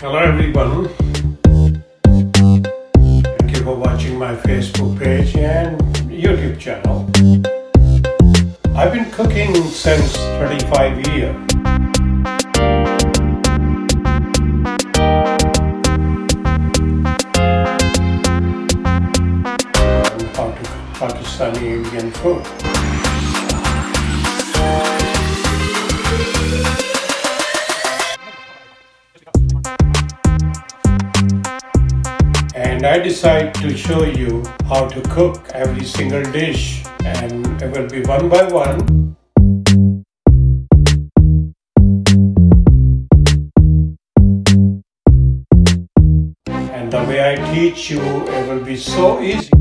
Hello everyone, thank you for watching my Facebook page and YouTube channel. I've been cooking since 35 years. And how to cook Pakistani Indian food. And I decide to show you how to cook every single dish, and it will be one by one. And the way I teach you, it will be so easy.